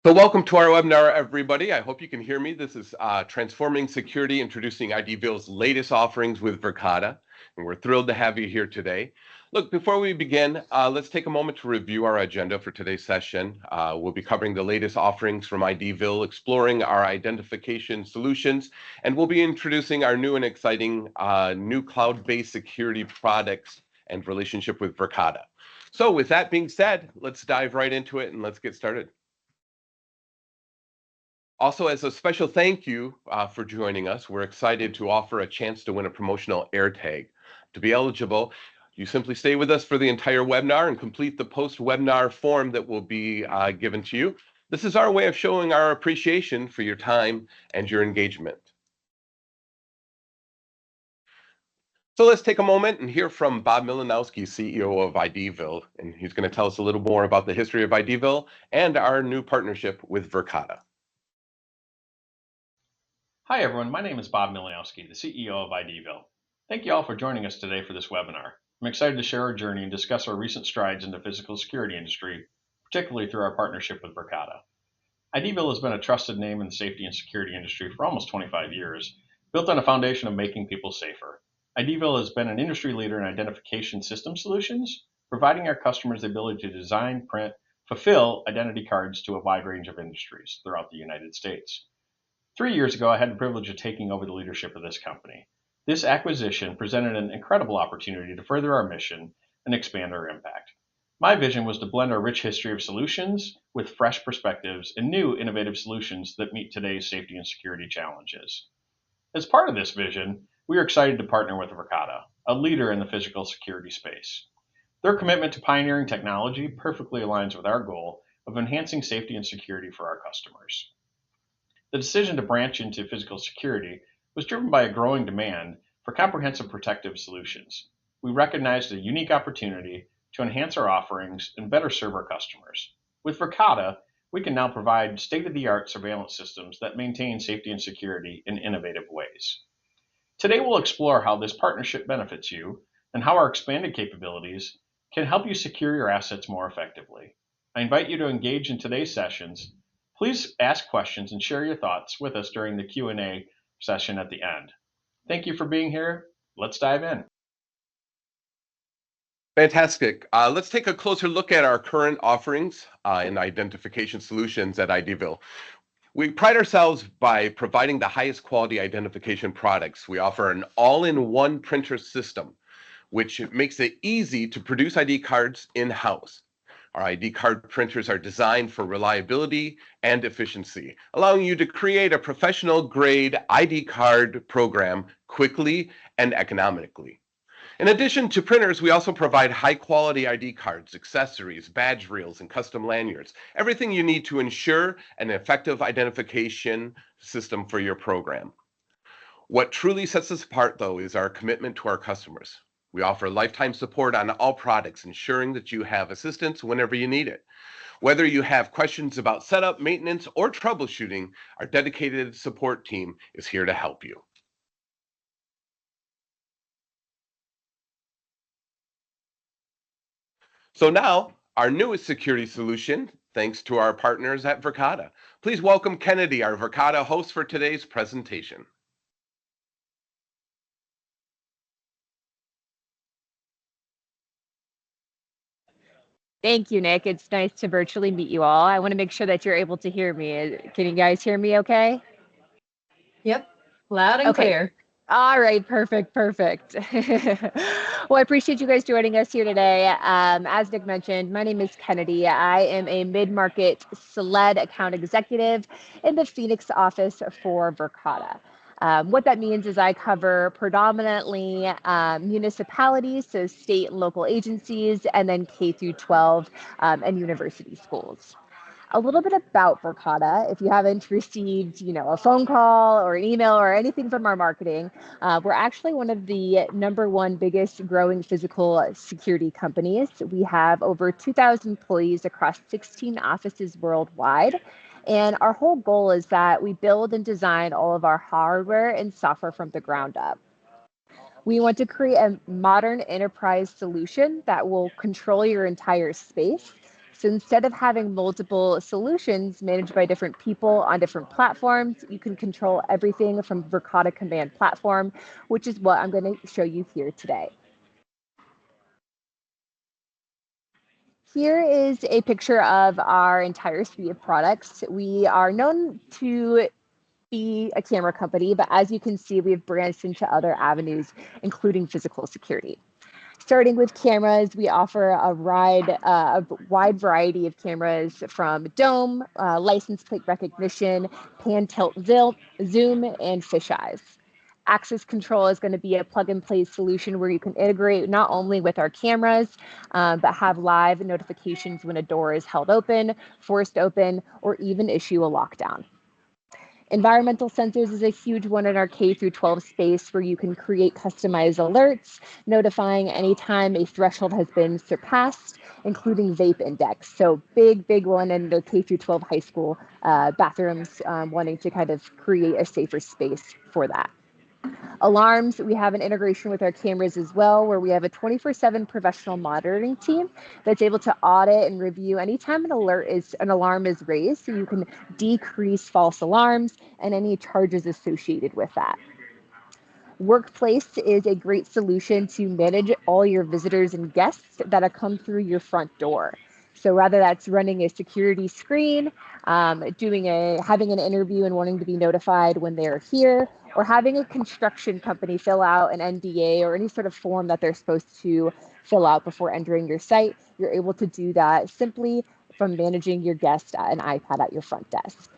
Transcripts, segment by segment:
So welcome to our webinar, everybody. I hope you can hear me. This is Transforming Security, introducing IDville's latest offerings with Verkada, and we're thrilled to have you here today. Look, before we begin, let's take a moment to review our agenda for today's session. We'll be covering the latest offerings from IDville, exploring our identification solutions, and we'll be introducing our new and exciting new cloud-based security products and relationship with Verkada. So with that being said, let's dive right into it and let's get started. Also, as a special thank you for joining us, we're excited to offer a chance to win a promotional AirTag. To be eligible, you simply stay with us for the entire webinar and complete the post-webinar form that will be given to you. This is our way of showing our appreciation for your time and your engagement. So let's take a moment and hear from Bob Milanowski, CEO of IDville, and he's going to tell us a little more about the history of IDville and our new partnership with Verkada. Hi everyone, my name is Bob Milanowski, the CEO of IDville. Thank you all for joining us today for this webinar. I'm excited to share our journey and discuss our recent strides in the physical security industry, particularly through our partnership with Verkada. IDville has been a trusted name in the safety and security industry for almost 25 years, built on a foundation of making people safer. IDville has been an industry leader in identification system solutions, providing our customers the ability to design, print, fulfill identity cards to a wide range of industries throughout the United States. 3 years ago, I had the privilege of taking over the leadership of this company. This acquisition presented an incredible opportunity to further our mission and expand our impact. My vision was to blend our rich history of solutions with fresh perspectives and new innovative solutions that meet today's safety and security challenges. As part of this vision, we are excited to partner with Verkada, a leader in the physical security space. Their commitment to pioneering technology perfectly aligns with our goal of enhancing safety and security for our customers. The decision to branch into physical security was driven by a growing demand for comprehensive protective solutions. We recognized a unique opportunity to enhance our offerings and better serve our customers. With Verkada, we can now provide state-of-the-art surveillance systems that maintain safety and security in innovative ways. Today, we'll explore how this partnership benefits you and how our expanded capabilities can help you secure your assets more effectively. I invite you to engage in today's sessions. Please ask questions and share your thoughts with us during the Q&A session at the end. Thank you for being here. Let's dive in. Fantastic. Let's take a closer look at our current offerings in identification solutions at IDville. We pride ourselves by providing the highest quality identification products. We offer an all-in-one printer system, which makes it easy to produce ID cards in-house. Our ID card printers are designed for reliability and efficiency, allowing you to create a professional-grade ID card program quickly and economically. In addition to printers, we also provide high-quality ID cards, accessories, badge reels, and custom lanyards, everything you need to ensure an effective identification system for your program. What truly sets us apart, though, is our commitment to our customers. We offer lifetime support on all products, ensuring that you have assistance whenever you need it. Whether you have questions about setup, maintenance, or troubleshooting, our dedicated support team is here to help you. So now, our newest security solution, thanks to our partners at Verkada. Please welcome Kennedy, our Verkada host for today's presentation. Thank you, Nick. It's nice to virtually meet you all. I want to make sure that you're able to hear me. Can you guys hear me okay? Yep, loud and clear. All right, perfect. Well, I appreciate you guys joining us here today. As Nick mentioned, my name is Kennedy. I am a mid-market SLED account executive in the Phoenix office for Verkada. What that means is I cover predominantly municipalities, so state and local agencies, and then K through 12 and university schools. A little bit about Verkada. If you haven't received, a phone call or an email or anything from our marketing, we're actually one of the #1 biggest growing physical security companies. We have over 2,000 employees across 16 offices worldwide. And our whole goal is that we build and design all of our hardware and software from the ground up. We want to create a modern enterprise solution that will control your entire space. So instead of having multiple solutions managed by different people on different platforms, you can control everything from Verkada Command Platform, which is what I'm going to show you here today. Here is a picture of our entire suite of products. We are known to be a camera company, but as you can see, we have branched into other avenues, including physical security. Starting with cameras, we offer a wide variety of cameras from dome, license plate recognition, pan, tilt, zoom, and fisheyes. Access control is going to be a plug-and-play solution where you can integrate not only with our cameras, but have live notifications when a door is held open, forced open, or even issue a lockdown. Environmental sensors is a huge one in our K through 12 space where you can create customized alerts, notifying anytime a threshold has been surpassed, including vape index. So big one in the K through 12 high school bathrooms, wanting to kind of create a safer space for that. Alarms, we have an integration with our cameras as well, where we have a 24/7 professional monitoring team that's able to audit and review anytime an alarm is raised, so you can decrease false alarms and any charges associated with that. Workplace is a great solution to manage all your visitors and guests that have come through your front door. So whether that's running a security screen, having an interview and wanting to be notified when they're here, or having a construction company fill out an NDA or any sort of form that they're supposed to fill out before entering your site, you're able to do that simply from managing your guest at an iPad at your front desk.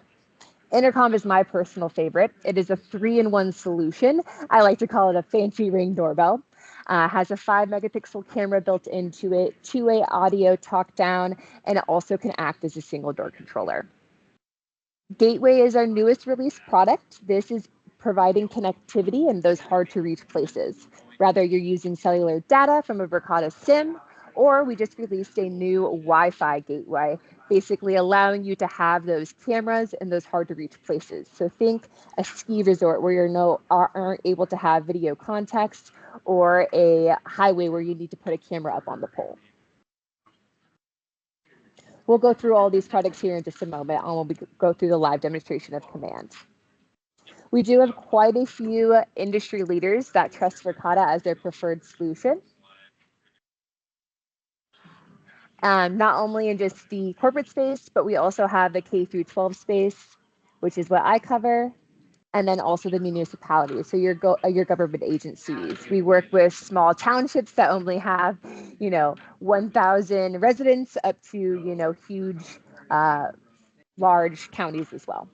Intercom is my personal favorite. It is a 3-in-1 solution. I like to call it a fancy ring doorbell. Has a 5-megapixel camera built into it, two-way audio talk down, and it also can act as a single door controller. Gateway is our newest release product. This is providing connectivity in those hard to reach places. Whether you're using cellular data from a Verkada SIM, or we just released a new Wi-Fi gateway, basically allowing you to have those cameras in those hard to reach places. So think a ski resort where you aren't able to have video context, or a highway where you need to put a camera up on the pole. We'll go through all these products here in just a moment when we go through the live demonstration of Command. We do have quite a few industry leaders that trust Verkada as their preferred solution. Not only in just the corporate space, but we also have the K through 12 space, which is what I cover, and then also the municipalities, so your government agencies. We work with small townships that only have, 1,000 residents up to, huge, large counties as well.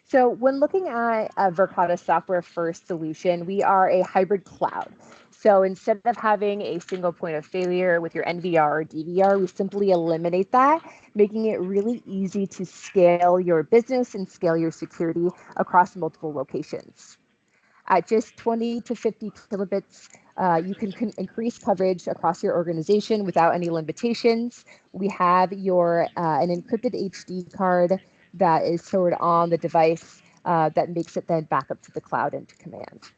So when looking at a Verkada software first solution, we are a hybrid cloud. So instead of having a single point of failure with your NVR or DVR, we simply eliminate that, making it really easy to scale your business and scale your security across multiple locations. At just 20 to 50 kilobits, you can increase coverage across your organization without any limitations. We have an encrypted HD card that is stored on the device that makes it then back up to the cloud and to Command.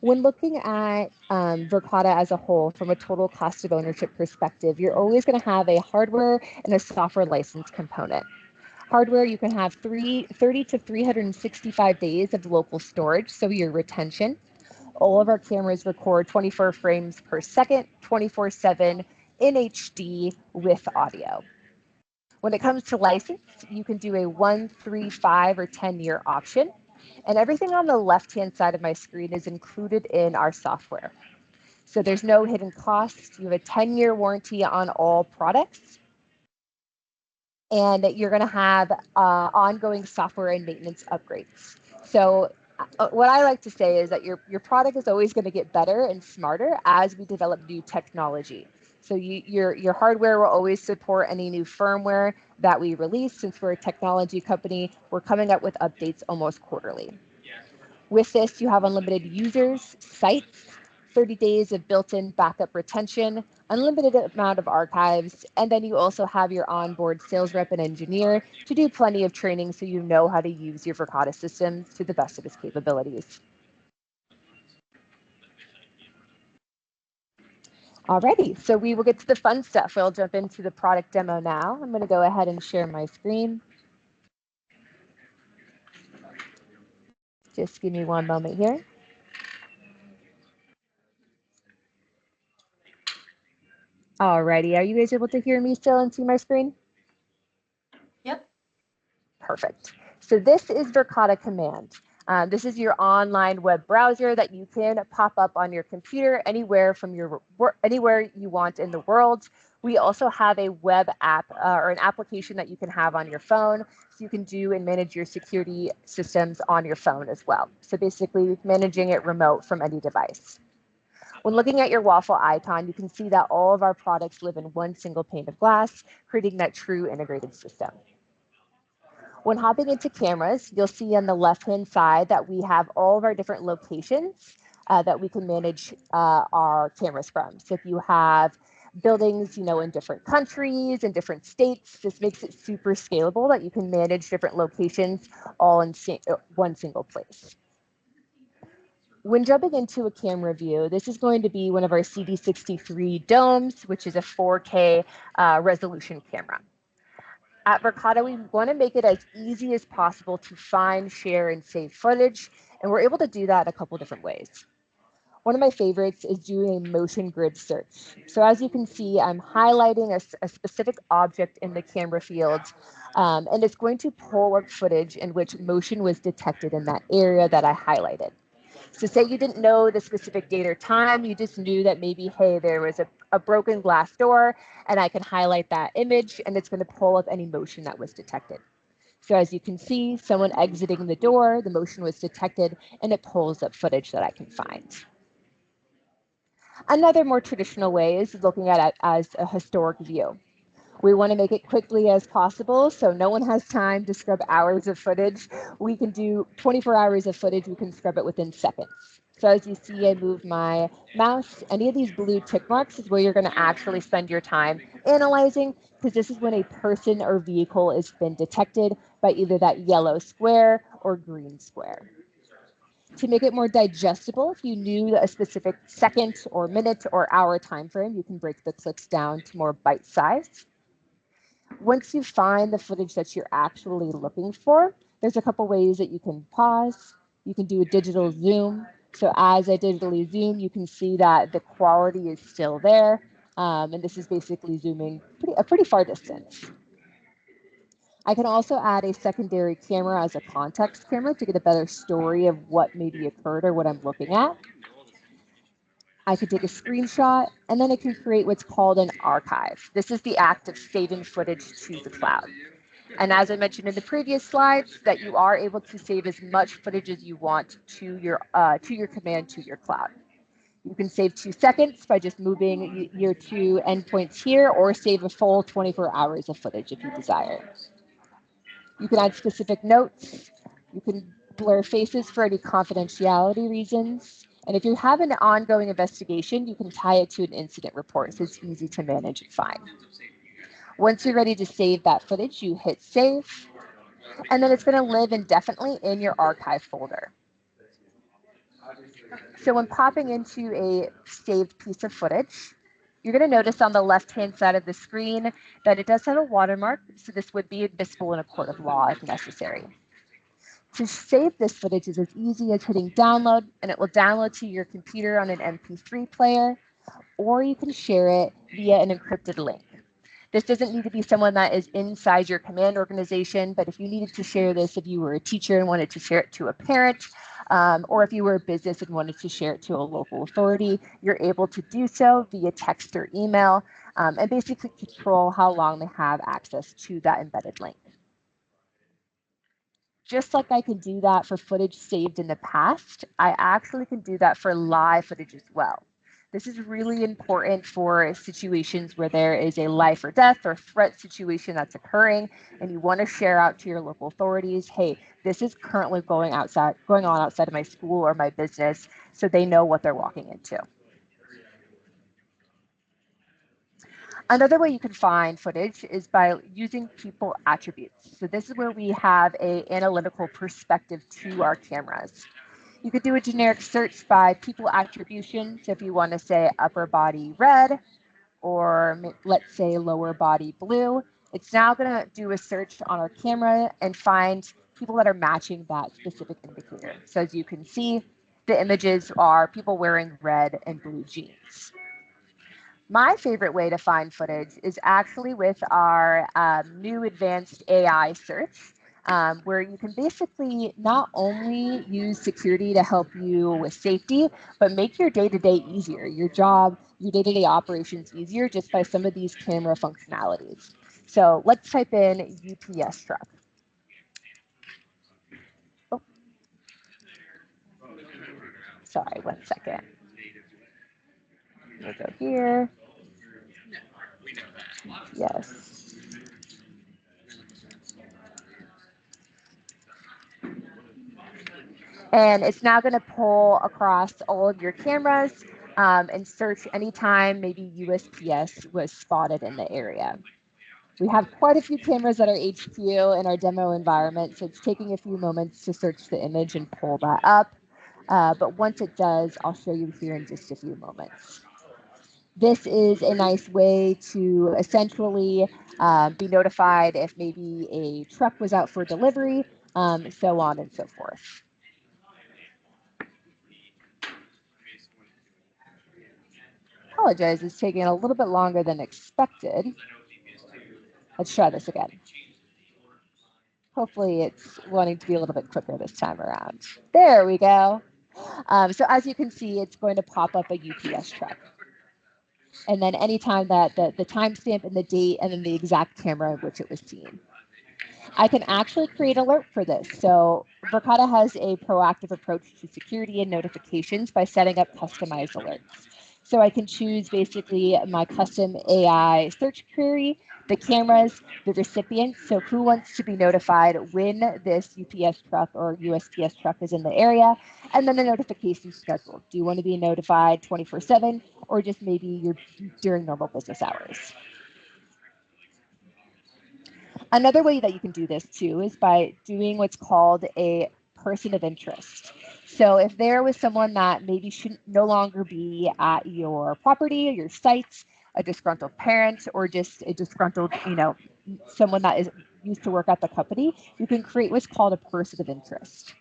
When looking at Verkada as a whole from a total cost of ownership perspective, you're always going to have a hardware and a software license component. Hardware, you can have 30 to 365 days of local storage, so your retention. All of our cameras record 24 frames per second, 24/7 in HD with audio. When it comes to license, you can do a 1, 3, 5, or 10-year option. And everything on the left-hand side of my screen is included in our software. So there's no hidden cost. You have a 10-year warranty on all products. And you're going to have ongoing software and maintenance upgrades. So what I like to say is that your product is always going to get better and smarter as we develop new technology. So your hardware will always support any new firmware that we release. Since we're a technology company, we're coming up with updates almost quarterly. With this, you have unlimited users, sites, 30 days of built-in backup retention, unlimited amount of archives, and then you also have your onboard sales rep and engineer to do plenty of training so you know how to use your Verkada systems to the best of its capabilities. Alrighty, so we will get to the fun stuff. We'll jump into the product demo now. I'm going to go ahead and share my screen. Just give me one moment here. Alrighty, are you guys able to hear me still and see my screen? Yep. Perfect. So this is Verkada Command. This is your online web browser that you can pop up on your computer anywhere you want in the world. We also have a web app or an application that you can have on your phone, so you can do and manage your security systems on your phone as well. So basically managing it remote from any device. When looking at your waffle icon, you can see that all of our products live in one single pane of glass, creating that true integrated system. When hopping into cameras, you'll see on the left-hand side that we have all of our different locations that we can manage our cameras from. So if you have buildings, in different countries and different states, this makes it super scalable that you can manage different locations all in one single place. When jumping into a camera view, this is going to be one of our CD63 domes, which is a 4K resolution camera. At Verkada, we want to make it as easy as possible to find, share, and save footage, and we're able to do that in a couple different ways. One of my favorites is doing a motion grid search. So as you can see, I'm highlighting a specific object in the camera field, and it's going to pull up footage in which motion was detected in that area that I highlighted. So say you didn't know the specific date or time, you just knew that maybe, hey, there was a broken glass door, and I can highlight that image, and it's going to pull up any motion that was detected. So as you can see, someone exiting the door, the motion was detected, and it pulls up footage that I can find. Another more traditional way is looking at it as a historic view. We want to make it quickly as possible, so no one has time to scrub hours of footage. We can do 24 hours of footage, we can scrub it within seconds. So as you see, I move my mouse. Any of these blue tick marks is where you're going to actually spend your time analyzing, because this is when a person or vehicle has been detected by either that yellow square or green square. To make it more digestible, if you knew a specific second or minute or hour time frame, you can break the clips down to more bite size. Once you find the footage that you're actually looking for, there's a couple ways that you can pause. You can do a digital zoom. So as I digitally zoom, you can see that the quality is still there. And this is basically zooming a pretty far distance. I can also add a secondary camera as a context camera to get a better story of what maybe occurred or what I'm looking at. I could take a screenshot, and then I can create what's called an archive. This is the act of saving footage to the cloud. And as I mentioned in the previous slides, that you are able to save as much footage as you want to your command to your cloud. You can save 2 seconds by just moving your 2 endpoints here, or save a full 24 hours of footage if you desire. You can add specific notes. You can blur faces for any confidentiality reasons. And if you have an ongoing investigation, you can tie it to an incident report, so it's easy to manage and find. Once you're ready to save that footage, you hit save, and then it's going to live indefinitely in your archive folder. So when popping into a saved piece of footage, you're going to notice on the left-hand side of the screen that it does have a watermark, so this would be admissible in a court of law if necessary. To save this footage is as easy as hitting download, and it will download to your computer on an MP3 player, or you can share it via an encrypted link. This doesn't need to be someone that is inside your command organization, but if you needed to share this, if you were a teacher and wanted to share it to a parent, or if you were a business and wanted to share it to a local authority, you're able to do so via text or email, and basically control how long they have access to that embedded link. Just like I can do that for footage saved in the past, I actually can do that for live footage as well. This is really important for situations where there is a life or death or threat situation that's occurring, and you want to share out to your local authorities, hey, this is currently going on outside of my school or my business, so they know what they're walking into. Another way you can find footage is by using people attributes. So this is where we have an analytical perspective to our cameras. You could do a generic search by people attribution. So if you want to say upper body red, or let's say lower body blue, it's now going to do a search on our camera and find people that are matching that specific indicator. So as you can see, the images are people wearing red and blue jeans. My favorite way to find footage is actually with our new advanced AI search, where you can basically not only use security to help you with safety, but make your day-to-day easier, your job, your day-to-day operations easier just by some of these camera functionalities. So let's type in UPS truck. Oh, sorry, 1 second. We'll go here. Yes. And it's now going to pull across all of your cameras and search anytime maybe USPS was spotted in the area. We have quite a few cameras that are HQ in our demo environment, so it's taking a few moments to search the image and pull that up. But once it does, I'll show you here in just a few moments. This is a nice way to essentially be notified if maybe a truck was out for delivery, so on and so forth. Apologize, it's taking a little bit longer than expected. Let's try this again. Hopefully it's wanting to be a little bit quicker this time around. There we go. So as you can see, it's going to pop up a UPS truck. And then anytime that the timestamp and the date and then the exact camera in which it was seen. I can actually create an alert for this. So Verkada has a proactive approach to security and notifications by setting up customized alerts. So I can choose basically my custom AI search query, the cameras, the recipients, so who wants to be notified when this UPS truck or USPS truck is in the area, and then the notification schedule. Do you want to be notified 24/7 or just maybe during normal business hours? Another way that you can do this too is by doing what's called a person of interest. So if there was someone that maybe shouldn't no longer be at your property or your sites, a disgruntled parent or just a disgruntled, someone that is used to work at the company, you can create what's called a person of interest.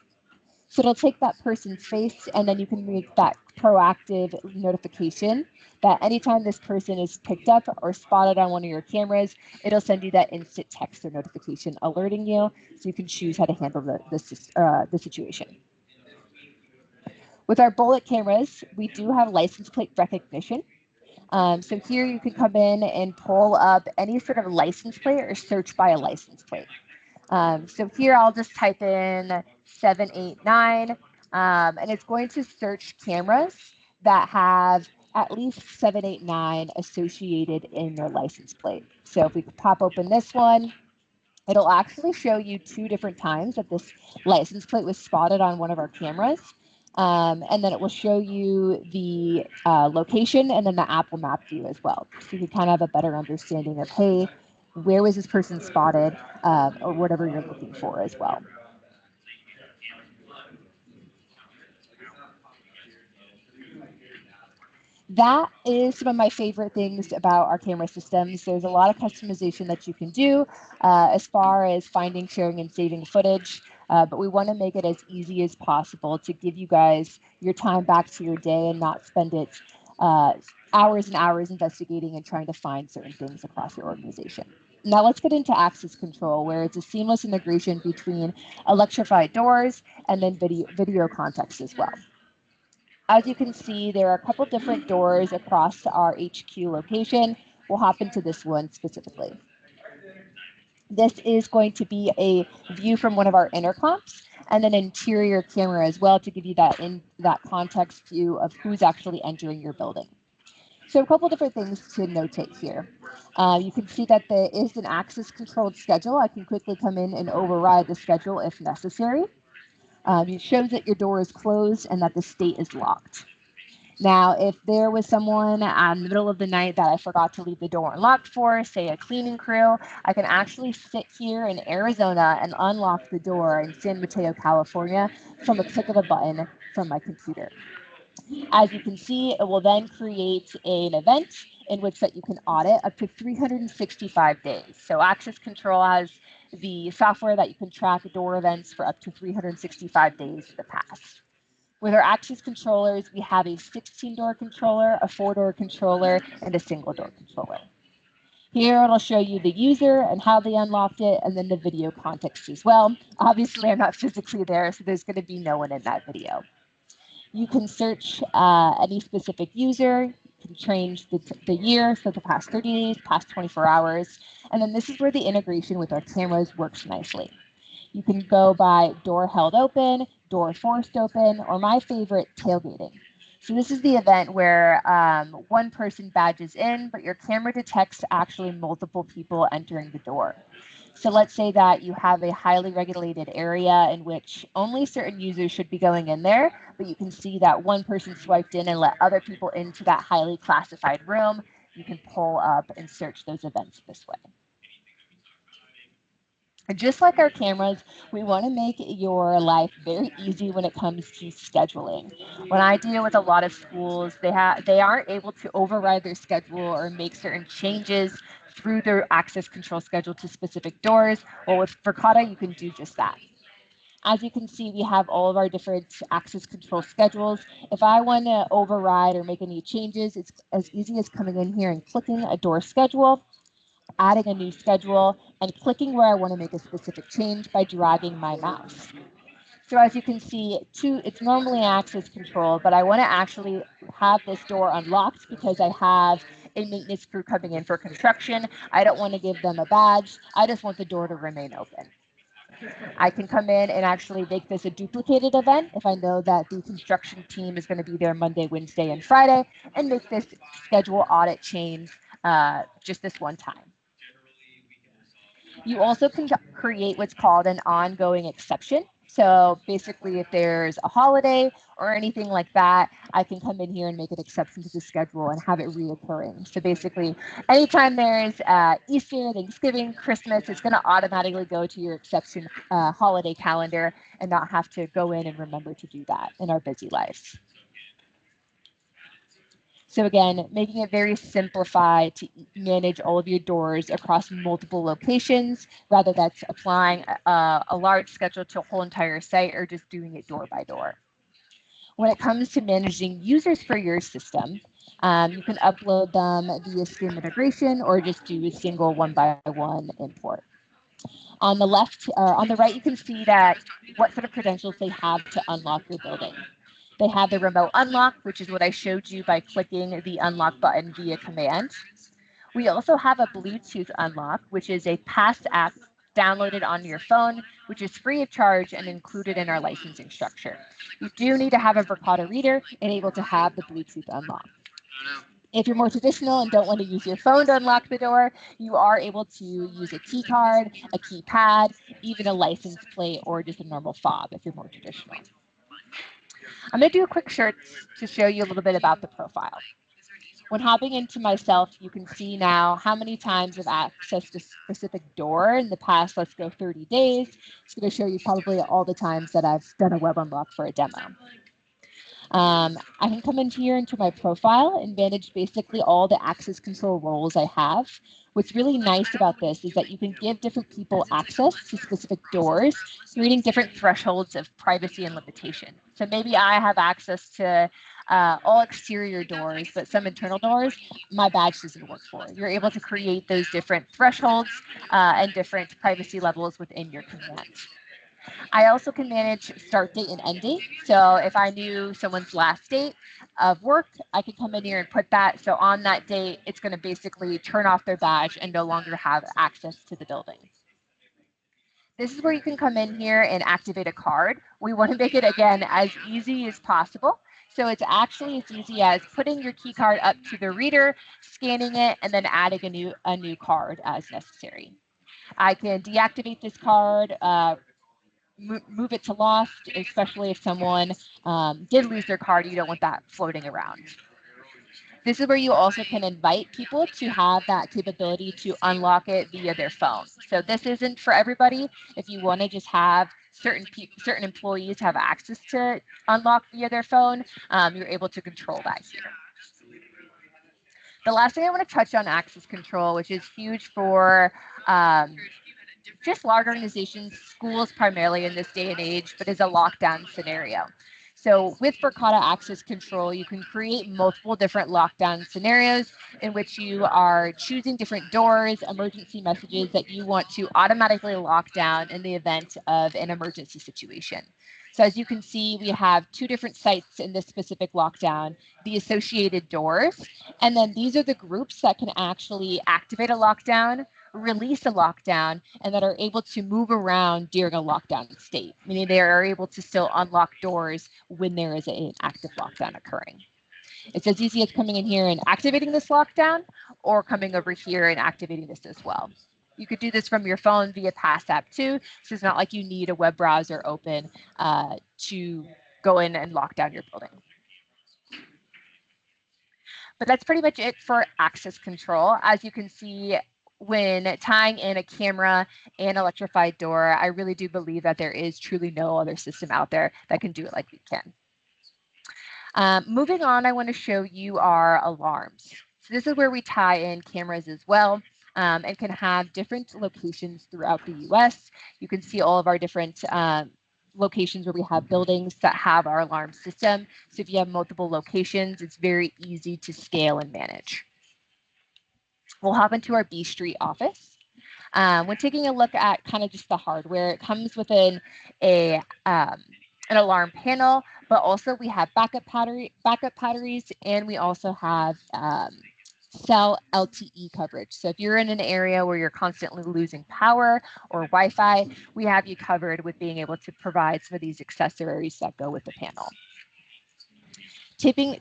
So it'll take that person's face and then you can make that proactive notification that anytime this person is picked up or spotted on one of your cameras, it'll send you that instant text or notification alerting you so you can choose how to handle the situation. With our bullet cameras, we do have license plate recognition. So here you can come in and pull up any sort of license plate or search by a license plate. So here I'll just type in 789, and it's going to search cameras that have at least 789 associated in their license plate. So if we could pop open this one, it'll actually show you 2 different times that this license plate was spotted on one of our cameras. And then it will show you the location and then the Apple Map view as well. So you can kind of have a better understanding of, hey, where was this person spotted or whatever you're looking for as well. That is some of my favorite things about our camera systems. There's a lot of customization that you can do as far as finding, sharing, and saving footage. But we want to make it as easy as possible to give you guys your time back to your day and not spend it hours and hours investigating and trying to find certain things across your organization. Now let's get into access control, where it's a seamless integration between electrified doors and then video context as well. As you can see, there are a couple different doors across our HQ location. We'll hop into this one specifically. This is going to be a view from one of our intercoms and an interior camera as well to give you that context view of who's actually entering your building. So a couple different things to notate here. You can see that there is an access controlled schedule. I can quickly come in and override the schedule if necessary. It shows that your door is closed and that the state is locked. Now, if there was someone in the middle of the night that I forgot to leave the door unlocked for, say a cleaning crew, I can actually sit here in Arizona and unlock the door in San Mateo, California from a click of a button from my computer. As you can see, it will then create an event in which that you can audit up to 365 days. So Access Control has the software that you can track door events for up to 365 days in the past. With our Access controllers, we have a 16-door controller, a 4-door controller, and a single-door controller. Here it'll show you the user and how they unlocked it, and then the video context as well. Obviously, I'm not physically there, so there's going to be no one in that video. You can search any specific user. You can change the year, so the past 30 days, past 24 hours. And then this is where the integration with our cameras works nicely. You can go by door held open, door forced open, or my favorite, tailgating. So this is the event where one person badges in, but your camera detects actually multiple people entering the door. So let's say that you have a highly regulated area in which only certain users should be going in there, but you can see that one person swiped in and let other people into that highly classified room. You can pull up and search those events this way. Just like our cameras, we want to make your life very easy when it comes to scheduling. When I deal with a lot of schools, they aren't able to override their schedule or make certain changes through their access control schedule to specific doors. Well, with Verkada, you can do just that. As you can see, we have all of our different access control schedules. If I want to override or make any changes, it's as easy as coming in here and clicking a door schedule, adding a new schedule, and clicking where I want to make a specific change by dragging my mouse. So as you can see, it's normally access control, but I want to actually have this door unlocked because I have a maintenance crew coming in for construction. I don't want to give them a badge. I just want the door to remain open. I can come in and actually make this a duplicated event if I know that the construction team is going to be there Monday, Wednesday, and Friday, and make this schedule audit change just this one time. You also can create what's called an ongoing exception. So basically, if there's a holiday or anything like that, I can come in here and make an exception to the schedule and have it reoccurring. So basically, anytime there's Easter, Thanksgiving, Christmas, it's going to automatically go to your exception holiday calendar and not have to go in and remember to do that in our busy lives. So again, making it very simplified to manage all of your doors across multiple locations, whether that's applying a large schedule to a whole entire site or just doing it door by door. When it comes to managing users for your system, you can upload them via SIM integration or just do a single one-by-one import. On the left, on the right, you can see that what sort of credentials they have to unlock your building. They have the remote unlock, which is what I showed you by clicking the unlock button via command. We also have a Bluetooth unlock, which is a pass app downloaded on your phone, which is free of charge and included in our licensing structure. You do need to have a Verkada reader and able to have the Bluetooth unlock. If you're more traditional and don't want to use your phone to unlock the door, you are able to use a key card, a keypad, even a license plate, or just a normal fob if you're more traditional. I'm going to do a quick search to show you a little bit about the profile. When hopping into myself, you can see now how many times I've accessed a specific door in the past, let's go 30 days. It's going to show you probably all the times that I've done a web unlock for a demo. I can come into here into my profile and manage basically all the access control roles I have. What's really nice about this is that you can give different people access to specific doors, creating different thresholds of privacy and limitation. So maybe I have access to all exterior doors, but some internal doors, my badge doesn't work for. You're able to create those different thresholds and different privacy levels within your commands. I also can manage start date and end date. So if I knew someone's last date of work, I can come in here and put that. So on that date, it's going to basically turn off their badge and no longer have access to the building. This is where you can come in here and activate a card. We want to make it, again, as easy as possible. So it's actually as easy as putting your key card up to the reader, scanning it, and then adding a new card as necessary. I can deactivate this card, move it to lost, especially if someone did lose their card. You don't want that floating around. This is where you also can invite people to have that capability to unlock it via their phone. So this isn't for everybody. If you want to just have certain employees have access to unlock via their phone, you're able to control that here. The last thing I want to touch on access control, which is huge for just large organizations, schools primarily in this day and age, but is a lockdown scenario. So with Verkada Access Control, you can create multiple different lockdown scenarios in which you are choosing different doors, emergency messages that you want to automatically lock down in the event of an emergency situation. So as you can see, we have 2 different sites in this specific lockdown, the associated doors, and then these are the groups that can actually activate a lockdown, release a lockdown, and that are able to move around during a lockdown state, meaning they are able to still unlock doors when there is an active lockdown occurring. It's as easy as coming in here and activating this lockdown, or coming over here and activating this as well. You could do this from your phone via Pass app too, so it's not like you need a web browser open to go in and lock down your building. But that's pretty much it for access control. As you can see, when tying in a camera and electrified door, I really do believe that there is truly no other system out there that can do it like we can. Moving on, I want to show you our alarms. So this is where we tie in cameras as well, and can have different locations throughout the US. You can see all of our different locations where we have buildings that have our alarm system. So if you have multiple locations, it's very easy to scale and manage. We'll hop into our B Street office. When taking a look at kind of just the hardware, it comes within an alarm panel, but also we have backup batteries, and we also have cell LTE coverage. So if you're in an area where you're constantly losing power or Wi-Fi, we have you covered with being able to provide some of these accessories that go with the panel. Taking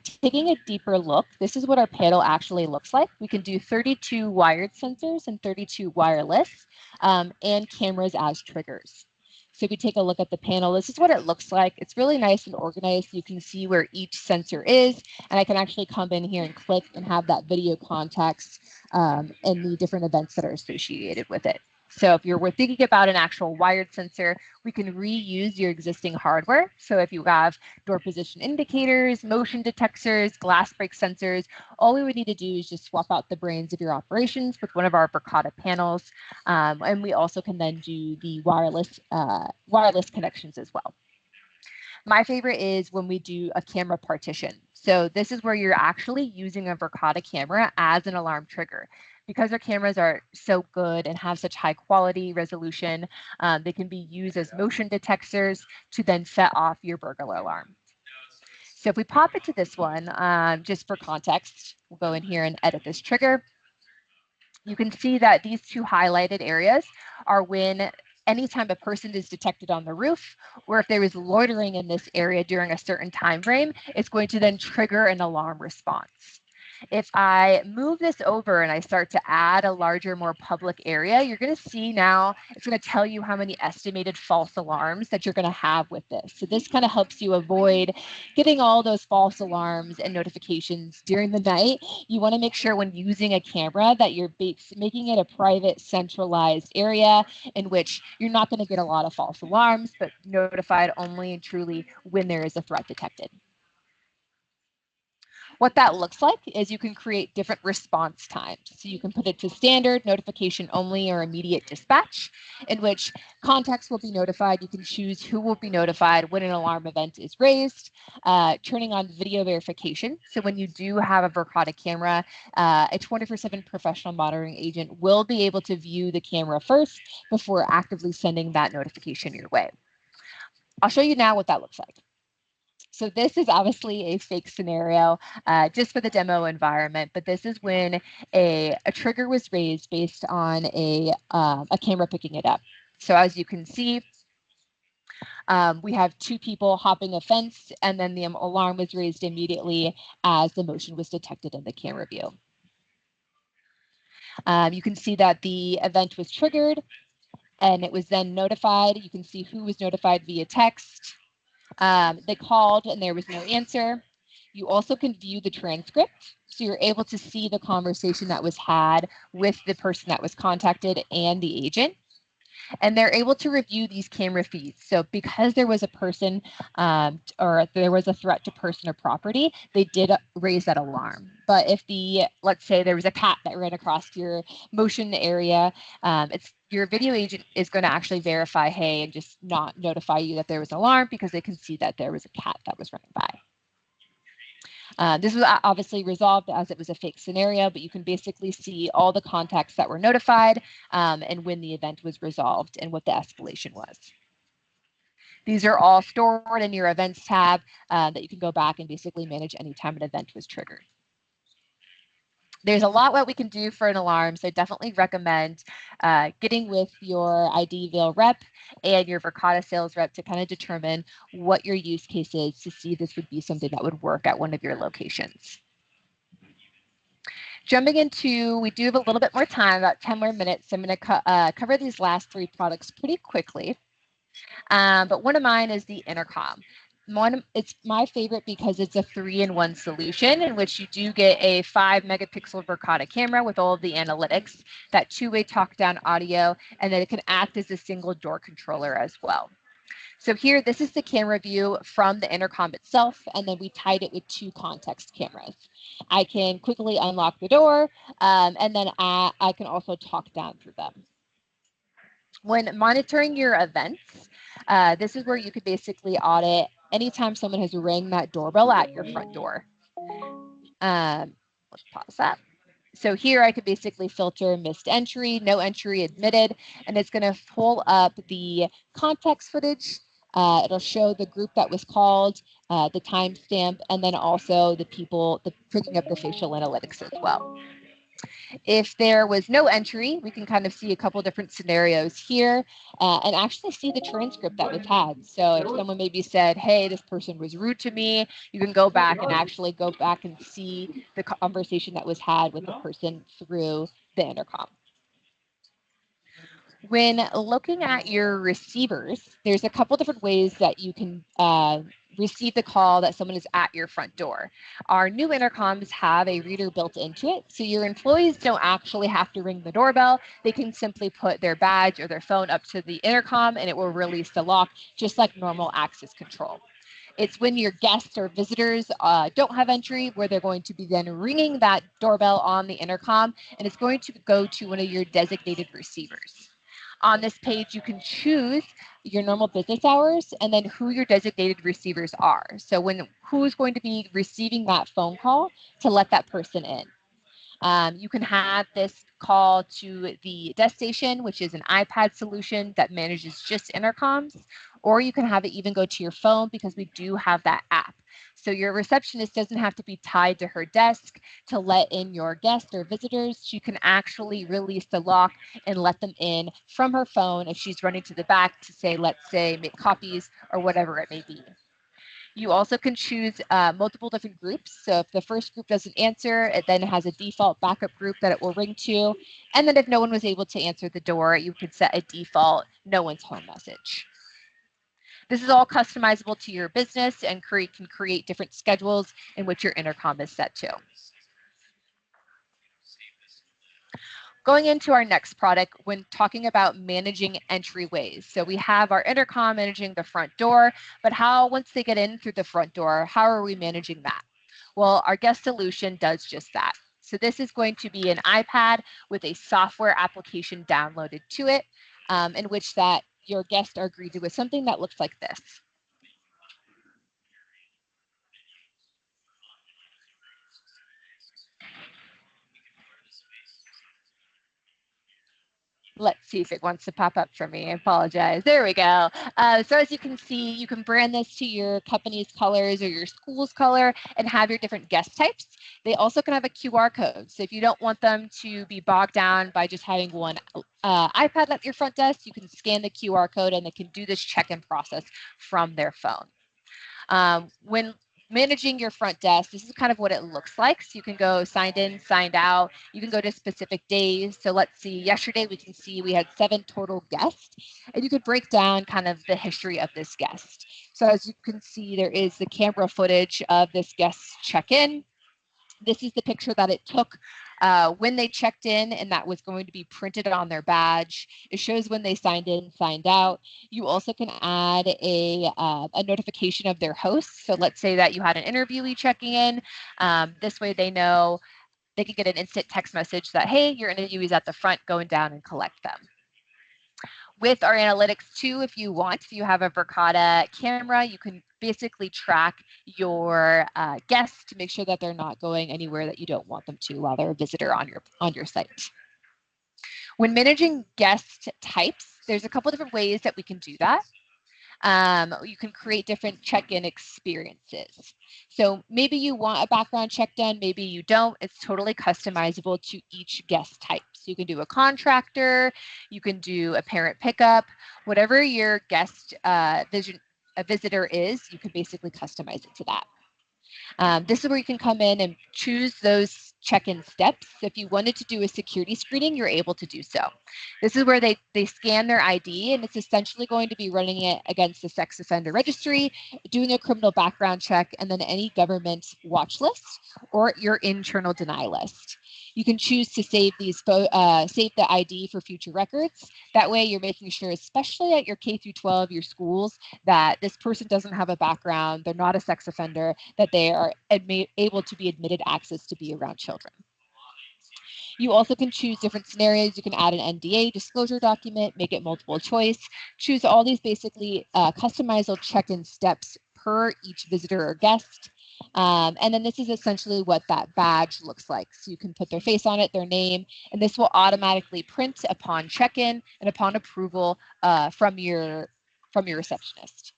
a deeper look, this is what our panel actually looks like. We can do 32 wired sensors and 32 wireless, and cameras as triggers. So if we take a look at the panel, this is what it looks like. It's really nice and organized. You can see where each sensor is, and I can actually come in here and click and have that video context and the different events that are associated with it. So if we're thinking about an actual wired sensor, we can reuse your existing hardware. So if you have door position indicators, motion detectors, glass break sensors, all we would need to do is just swap out the brains of your operations with one of our Verkada panels. And we also can then do the wireless connections as well. My favorite is when we do a camera partition. So this is where you're actually using a Verkada camera as an alarm trigger. Because our cameras are so good and have such high quality resolution, they can be used as motion detectors to then set off your burglar alarm. So if we pop into this one, just for context, we'll go in here and edit this trigger. You can see that these 2 highlighted areas are when anytime a person is detected on the roof, or if there is loitering in this area during a certain time frame, it's going to then trigger an alarm response. If I move this over and I start to add a larger, more public area, you're going to see now it's going to tell you how many estimated false alarms that you're going to have with this. So this kind of helps you avoid getting all those false alarms and notifications during the night. You want to make sure when using a camera that you're making it a private, centralized area in which you're not going to get a lot of false alarms, but notified only and truly when there is a threat detected. What that looks like is you can create different response times. So you can put it to standard, notification only, or immediate dispatch, in which contacts will be notified. You can choose who will be notified when an alarm event is raised, turning on video verification. So when you do have a Verkada camera, a 24/7 professional monitoring agent will be able to view the camera first before actively sending that notification your way. I'll show you now what that looks like. So this is obviously a fake scenario just for the demo environment, but this is when a trigger was raised based on a camera picking it up. So as you can see, we have 2 people hopping a fence, and then the alarm was raised immediately as the motion was detected in the camera view. You can see that the event was triggered, and it was then notified. You can see who was notified via text. They called and there was no answer. You also can view the transcript. So you're able to see the conversation that was had with the person that was contacted and the agent. And they're able to review these camera feeds. So because there was a person or there was a threat to person or property, they did raise that alarm. But if let's say there was a cat that ran across your motion area, your video agent is going to actually verify, hey, and just not notify you that there was an alarm because they can see that there was a cat that was running by. This was obviously resolved as it was a fake scenario, but you can basically see all the contacts that were notified and when the event was resolved and what the escalation was. These are all stored in your events tab that you can go back and basically manage anytime an event was triggered. There's a lot what we can do for an alarm, so I definitely recommend getting with your IDville rep and your Verkada sales rep to kind of determine what your use case is to see if this would be something that would work at one of your locations. Jumping into, we do have a little bit more time, about 10 more minutes, so I'm going to cover these last 3 products pretty quickly. But one of mine is the intercom. It's my favorite because it's a 3-in-1 solution in which you do get a 5 megapixel Verkada camera with all of the analytics, that 2-way talk down audio, and then it can act as a single door controller as well. So here, this is the camera view from the intercom itself, and then we tied it with 2 context cameras. I can quickly unlock the door, and then I can also talk down through them. When monitoring your events, this is where you could basically audit anytime someone has rang that doorbell at your front door. Let's pause that. So here I could basically filter missed entry, no entry, admitted, and it's going to pull up the context footage. It'll show the group that was called, the timestamp, and then also the people, picking up the facial analytics as well. If there was no entry, we can kind of see a couple different scenarios here and actually see the transcript that was had. So if someone maybe said, hey, this person was rude to me, you can go back and actually go back and see the conversation that was had with the person through the intercom. When looking at your receivers, there's a couple different ways that you can receive the call that someone is at your front door. Our new intercoms have a reader built into it, so your employees don't actually have to ring the doorbell. They can simply put their badge or their phone up to the intercom and it will release the lock, just like normal access control. It's when your guests or visitors don't have entry where they're going to be then ringing that doorbell on the intercom, and it's going to go to one of your designated receivers. On this page, you can choose your normal business hours and then who your designated receivers are. So who's going to be receiving that phone call to let that person in. You can have this call to the desk station, which is an iPad solution that manages just intercoms, or you can have it even go to your phone because we do have that app. So your receptionist doesn't have to be tied to her desk to let in your guests or visitors. She can actually release the lock and let them in from her phone if she's running to the back to say, let's say, make copies or whatever it may be. You also can choose multiple different groups. So if the first group doesn't answer, it then has a default backup group that it will ring to. And then if no one was able to answer the door, you could set a default no one's home message. This is all customizable to your business and can create different schedules in which your intercom is set to. Going into our next product, when talking about managing entryways. So we have our intercom managing the front door, but once they get in through the front door, how are we managing that? Well, our guest solution does just that. So this is going to be an iPad with a software application downloaded to it, in which that your guests are greeted with something that looks like this. Let's see if it wants to pop up for me. I apologize. There we go. So as you can see, you can brand this to your company's colors or your school's color and have your different guest types. They also can have a QR code. So if you don't want them to be bogged down by just having one iPad at your front desk, you can scan the QR code and they can do this check-in process from their phone. When managing your front desk, this is kind of what it looks like. So you can go signed in, signed out. You can go to specific days. So let's see, yesterday we can see we had 7 total guests, and you could break down kind of the history of this guest. So as you can see, there is the camera footage of this guest's check-in. This is the picture that it took when they checked in, and that was going to be printed on their badge. It shows when they signed in, signed out. You also can add a notification of their host. So let's say that you had an interviewee checking in. This way they know they can get an instant text message that, hey, your interviewee is at the front, going down and collect them. With our analytics too, if you have a Verkada camera, you can basically track your guests to make sure that they're not going anywhere that you don't want them to while they're a visitor on your site. When managing guest types, there's a couple different ways that we can do that. You can create different check-in experiences. So maybe you want a background check done, maybe you don't. It's totally customizable to each guest type. So you can do a contractor, you can do a parent pickup, whatever your guest visitor is, you can basically customize it to that. This is where you can come in and choose those check-in steps. If you wanted to do a security screening, you're able to do so. This is where they scan their ID, and it's essentially going to be running it against the sex offender registry, doing a criminal background check, and then any government watch list or your internal deny list. You can choose to save save the ID for future records. That way you're making sure, especially at your K through 12, your schools, that this person doesn't have a background, they're not a sex offender, that they are able to be admitted access to be around children. You also can choose different scenarios. You can add an NDA disclosure document, make it multiple choice, choose all these basically customizable check-in steps per each visitor or guest. And then this is essentially what that badge looks like. So you can put their face on it, their name, and this will automatically print upon check-in and upon approval from your receptionist.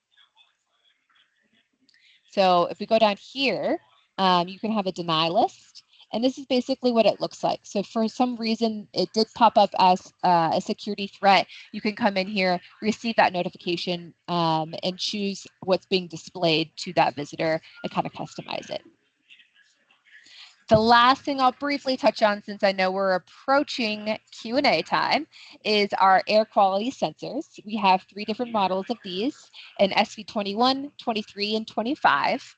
So if we go down here, you can have a deny list. And this is basically what it looks like. So for some reason, it did pop up as a security threat. You can come in here, receive that notification, and choose what's being displayed to that visitor and kind of customize it. The last thing I'll briefly touch on, since I know we're approaching Q&A time, is our air quality sensors. We have 3 different models of these, an SV21, 23, and 25.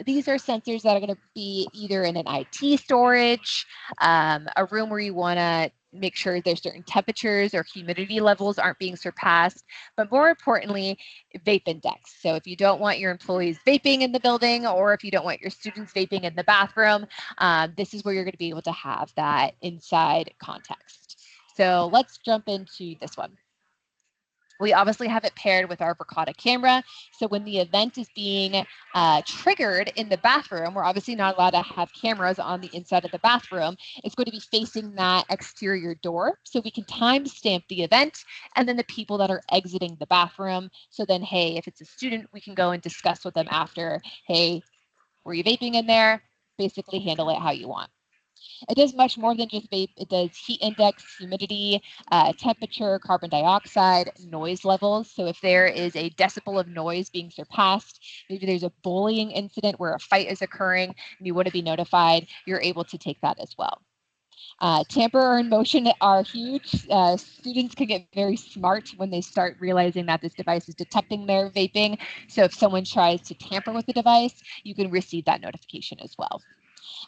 These are sensors that are going to be either in an IT storage, a room where you want to make sure there's certain temperatures or humidity levels aren't being surpassed, but more importantly, vape index. So if you don't want your employees vaping in the building, or if you don't want your students vaping in the bathroom, this is where you're going to be able to have that inside context. So let's jump into this one. We obviously have it paired with our Verkada camera. So when the event is being triggered in the bathroom, we're obviously not allowed to have cameras on the inside of the bathroom. It's going to be facing that exterior door. So we can timestamp the event and then the people that are exiting the bathroom. So then, hey, if it's a student, we can go and discuss with them after, hey, were you vaping in there? Basically handle it how you want. It does much more than just vape. It does heat index, humidity, temperature, carbon dioxide, noise levels. So if there is a decibel of noise being surpassed, maybe there's a bullying incident where a fight is occurring and you want to be notified, you're able to take that as well. Tamper and motion are huge. Students can get very smart when they start realizing that this device is detecting their vaping. So if someone tries to tamper with the device, you can receive that notification as well.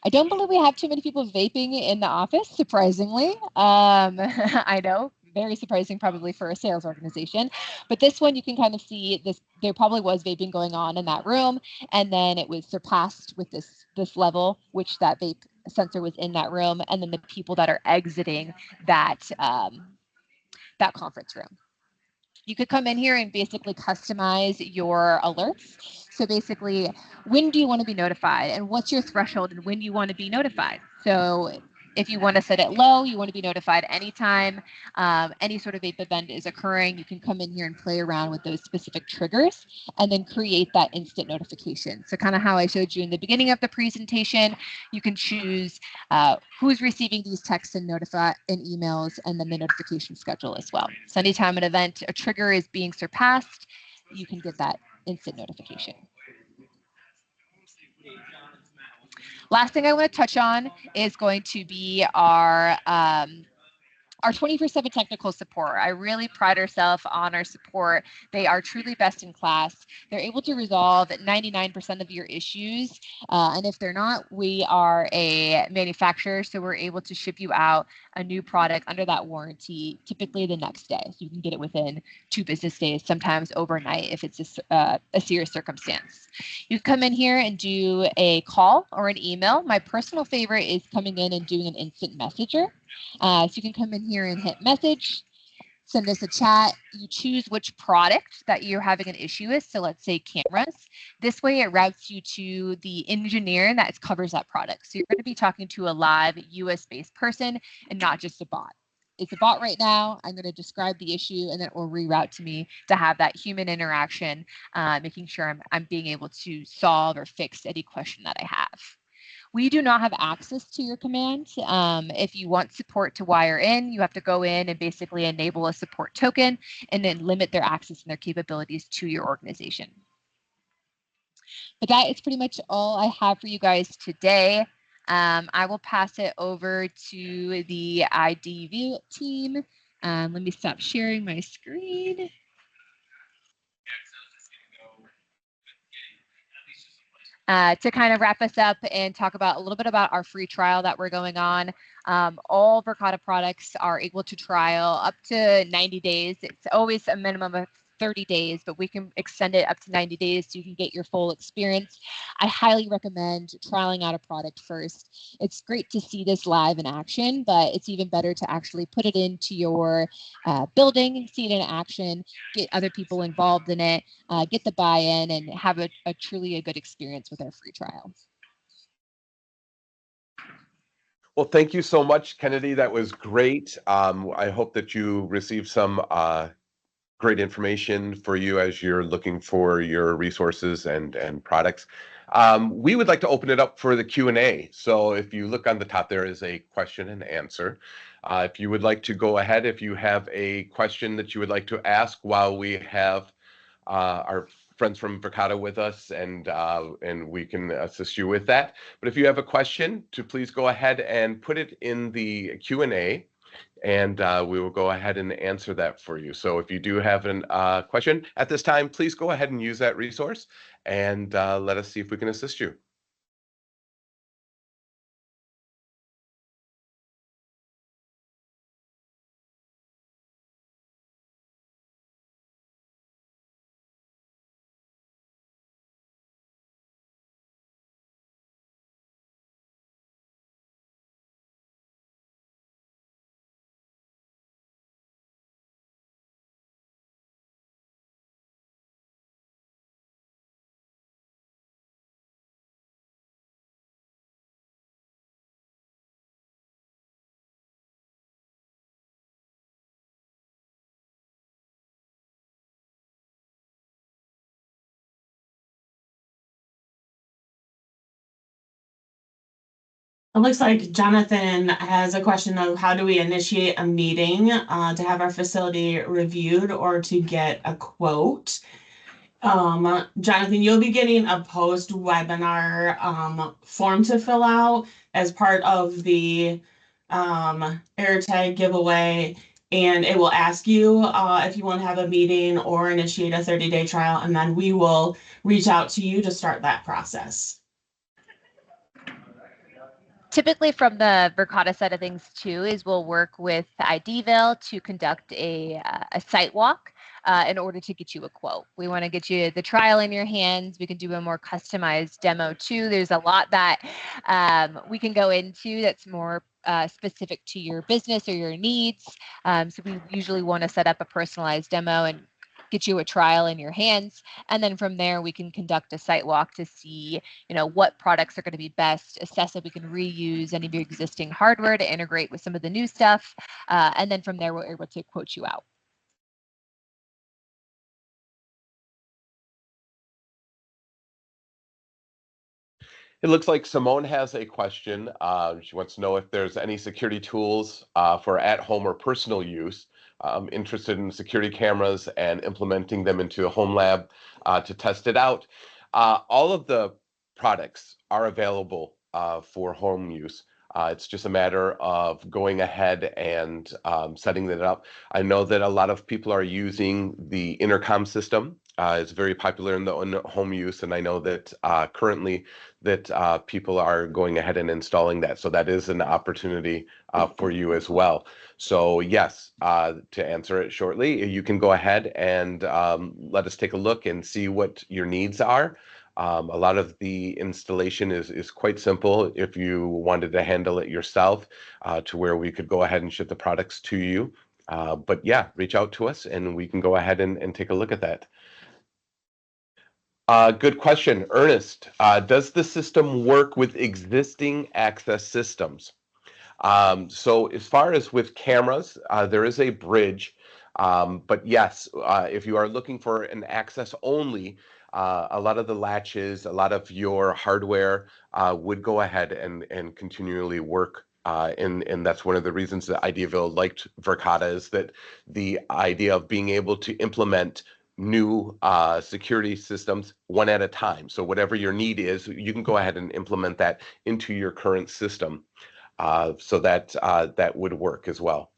I don't believe we have too many people vaping in the office, surprisingly. I know, very surprising probably for a sales organization. But this one, you can kind of see this. There probably was vaping going on in that room, and then it was surpassed with this level, which that vape sensor was in that room, and then the people that are exiting that that conference room. You could come in here and basically customize your alerts. So basically, when do you want to be notified, and what's your threshold, and when do you want to be notified? So if you want to set it low, you want to be notified anytime any sort of vape event is occurring. You can come in here and play around with those specific triggers and then create that instant notification. So kind of how I showed you in the beginning of the presentation, you can choose who's receiving these texts and emails, and then the notification schedule as well. So anytime an event, a trigger is being surpassed, you can get that instant notification. Last thing I want to touch on is going to be our 24/7 technical support. I really pride ourselves on our support. They are truly best in class. They're able to resolve 99% of your issues. And if they're not, we are a manufacturer, so we're able to ship you out a new product under that warranty, typically the next day. So you can get it within 2 business days, sometimes overnight if it's a serious circumstance. You can come in here and do a call or an email. My personal favorite is coming in and doing an instant messenger. So you can come in here and hit message, send us a chat. You choose which product that you're having an issue with. So let's say cameras. This way it routes you to the engineer that covers that product. So you're going to be talking to a live US-based person and not just a bot. It's a bot right now. I'm going to describe the issue and then it will reroute to me to have that human interaction, making sure I'm being able to solve or fix any question that I have. We do not have access to your command. If you want support to wire in, you have to go in and basically enable a support token and then limit their access and their capabilities to your organization. But that is pretty much all I have for you guys today. I will pass it over to the IDville team. Let me stop sharing my screen. To kind of wrap us up and talk about a little bit about our free trial that we're going on. All Verkada products are able to trial up to 90 days. It's always a minimum of 30 days, but we can extend it up to 90 days so you can get your full experience. I highly recommend trialing out a product first. It's great to see this live in action, but it's even better to actually put it into your building, see it in action, get other people involved in it, get the buy-in, and have a truly a good experience with our free trial. Well, thank you so much, Kennedy. That was great. I hope that you received some great information for you as you're looking for your resources and products. We would like to open it up for the Q&A. So if you look on the top, there is a question and answer. If you would like to go ahead, if you have a question that you would like to ask while we have our friends from Verkada with us, and we can assist you with that. But if you have a question, to please go ahead and put it in the Q&A, and we will go ahead and answer that for you. So if you do have a question at this time, please go ahead and use that resource, and let us see if we can assist you. It looks like Jonathan has a question of how do we initiate a meeting to have our facility reviewed or to get a quote. Jonathan, you'll be getting a post-webinar form to fill out as part of the AirTag giveaway, and it will ask you if you want to have a meeting or initiate a 30-day trial, and then we will reach out to you to start that process. Typically from the Verkada side of things too is we'll work with IDville to conduct a site walk in order to get you a quote. We want to get you the trial in your hands. We can do a more customized demo too. There's a lot that we can go into that's more specific to your business or your needs. So we usually want to set up a personalized demo and get you a trial in your hands, and then from there we can conduct a site walk to see, what products are going to be best, assess if we can reuse any of your existing hardware to integrate with some of the new stuff, and then from there we're able to quote you out. It looks like Simone has a question. She wants to know if there's any security tools for at-home or personal use. I'm interested in security cameras and implementing them into a home lab to test it out. All of the products are available for home use. It's just a matter of going ahead and setting that up. I know that a lot of people are using the intercom system. It's very popular in the home use, and I know that currently that people are going ahead and installing that. So that is an opportunity for you as well. So yes, to answer it shortly, you can go ahead and let us take a look and see what your needs are. A lot of the installation is quite simple if you wanted to handle it yourself, to where we could go ahead and ship the products to you. But yeah, reach out to us and we can go ahead and take a look at that. Good question, Ernest. Does the system work with existing access systems? So as far as with cameras, there is a bridge. But yes, if you are looking for an access only, a lot of the latches, a lot of your hardware would go ahead and continually work. And that's one of the reasons that IDville liked Verkada, is that the idea of being able to implement new security systems one at a time. So whatever your need is, you can go ahead and implement that into your current system. So that would work as well.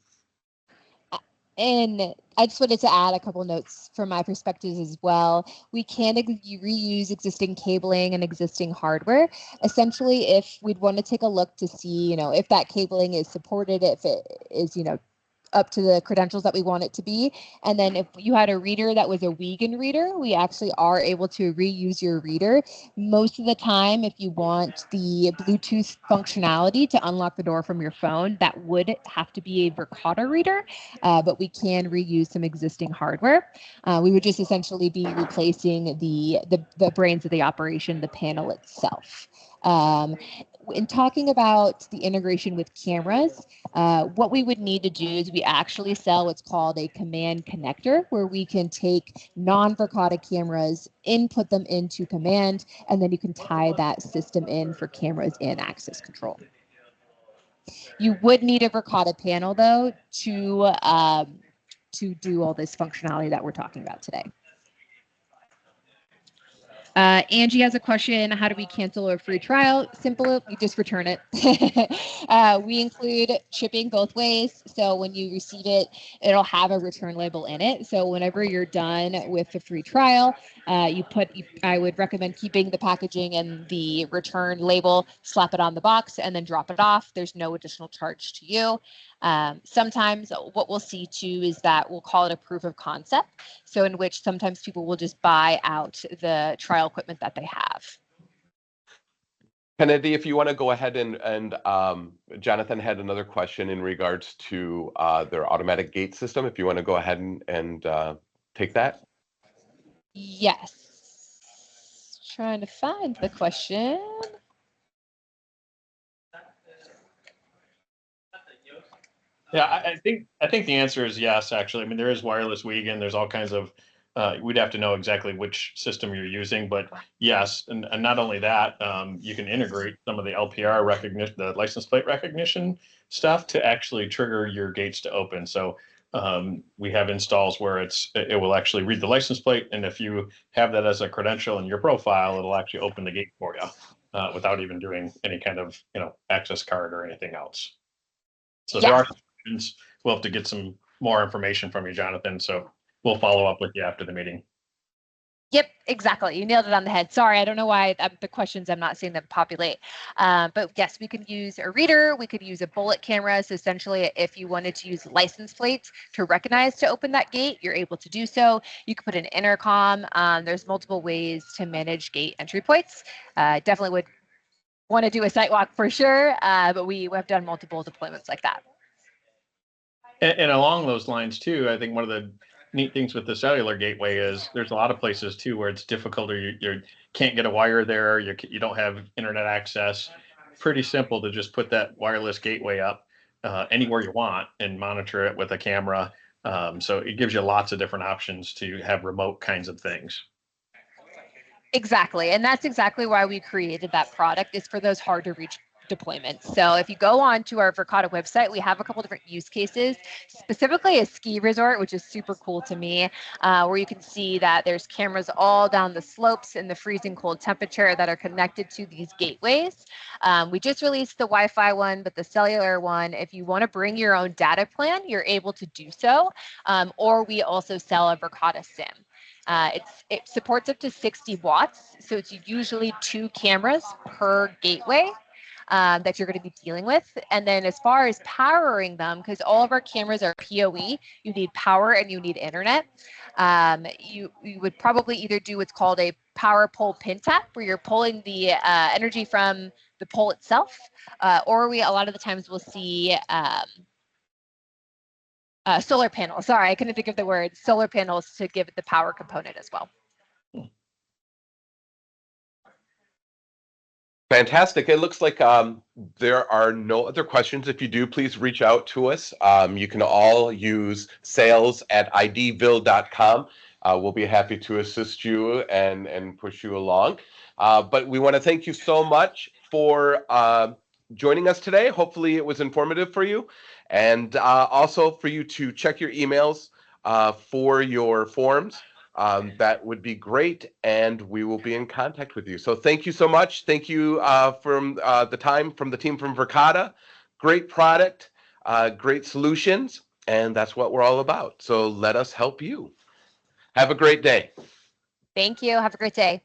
And I just wanted to add a couple notes from my perspectives as well. We can reuse existing cabling and existing hardware. Essentially, if we'd want to take a look to see, if that cabling is supported, if it is, up to the credentials that we want it to be. And then if you had a reader that was a Wiegand reader, we actually are able to reuse your reader. Most of the time, if you want the Bluetooth functionality to unlock the door from your phone, that would have to be a Verkada reader, but we can reuse some existing hardware. We would just essentially be replacing the brains of the operation, the panel itself. In talking about the integration with cameras, what we would need to do is we actually sell what's called a command connector, where we can take non-Verkada cameras, input them into command, and then you can tie that system in for cameras and access control. You would need a Verkada panel, though, to do all this functionality that we're talking about today. Angie has a question. How do we cancel a free trial? Simple, you just return it. We include shipping both ways. So when you receive it, it'll have a return label in it. So whenever you're done with the free trial, I would recommend keeping the packaging and the return label, slap it on the box, and then drop it off. There's no additional charge to you. Sometimes what we'll see too is that we'll call it a proof of concept. So in which sometimes people will just buy out the trial equipment that they have. Kennedy, if you want to go ahead and Jonathan had another question in regards to their automatic gate system. If you want to go ahead and take that. Yes. Trying to find the question. Yeah, I think the answer is yes, actually. I mean, there is wireless Wiegand. There's all kinds of, we'd have to know exactly which system you're using, but yes. And not only that, you can integrate some of the LPR recognition, the license plate recognition stuff to actually trigger your gates to open. So we have installs where it will actually read the license plate. And if you have that as a credential in your profile, it'll actually open the gate for you without even doing any kind of, access card or anything else. So there are solutions. We'll have to get some more information from you, Jonathan. So we'll follow up with you after the meeting. Yep, exactly. You nailed it on the head. Sorry, I don't know why the questions, I'm not seeing them populate. But yes, we could use a reader. We could use a bullet camera. So essentially, if you wanted to use license plates to recognize to open that gate, you're able to do so. You could put an intercom. There's multiple ways to manage gate entry points. Definitely would want to do a site walk for sure, but we have done multiple deployments like that. And along those lines too, I think one of the neat things with the cellular gateway is there's a lot of places too where it's difficult, or you can't get a wire there, you don't have internet access. Pretty simple to just put that wireless gateway up anywhere you want and monitor it with a camera. So it gives you lots of different options to have remote kinds of things. Exactly. And that's exactly why we created that product, is for those hard to reach deployments. So if you go on to our Verkada website, we have a couple different use cases, specifically a ski resort, which is super cool to me, where you can see that there's cameras all down the slopes in the freezing cold temperature that are connected to these gateways. We just released the Wi-Fi one, but the cellular one, if you want to bring your own data plan, you're able to do so. Or we also sell a Verkada SIM. It supports up to 60 watts, so it's usually 2 cameras per gateway that you're going to be dealing with. And then as far as powering them, because all of our cameras are PoE, you need power and you need internet. You would probably either do what's called a power pole pin tap, where you're pulling the energy from the pole itself, or a lot of the times we'll see solar panels. Sorry, I couldn't think of the word. Solar panels to give it the power component as well. Fantastic. It looks like there are no other questions. If you do, please reach out to us. You can all use sales@idville.com. We'll be happy to assist you and push you along. But we want to thank you so much for joining us today. Hopefully it was informative for you. And also for you to check your emails for your forms. That would be great, and we will be in contact with you. So thank you so much. Thank you from the team from Verkada. Great product, great solutions, and that's what we're all about. So let us help you. Have a great day. Thank you. Have a great day.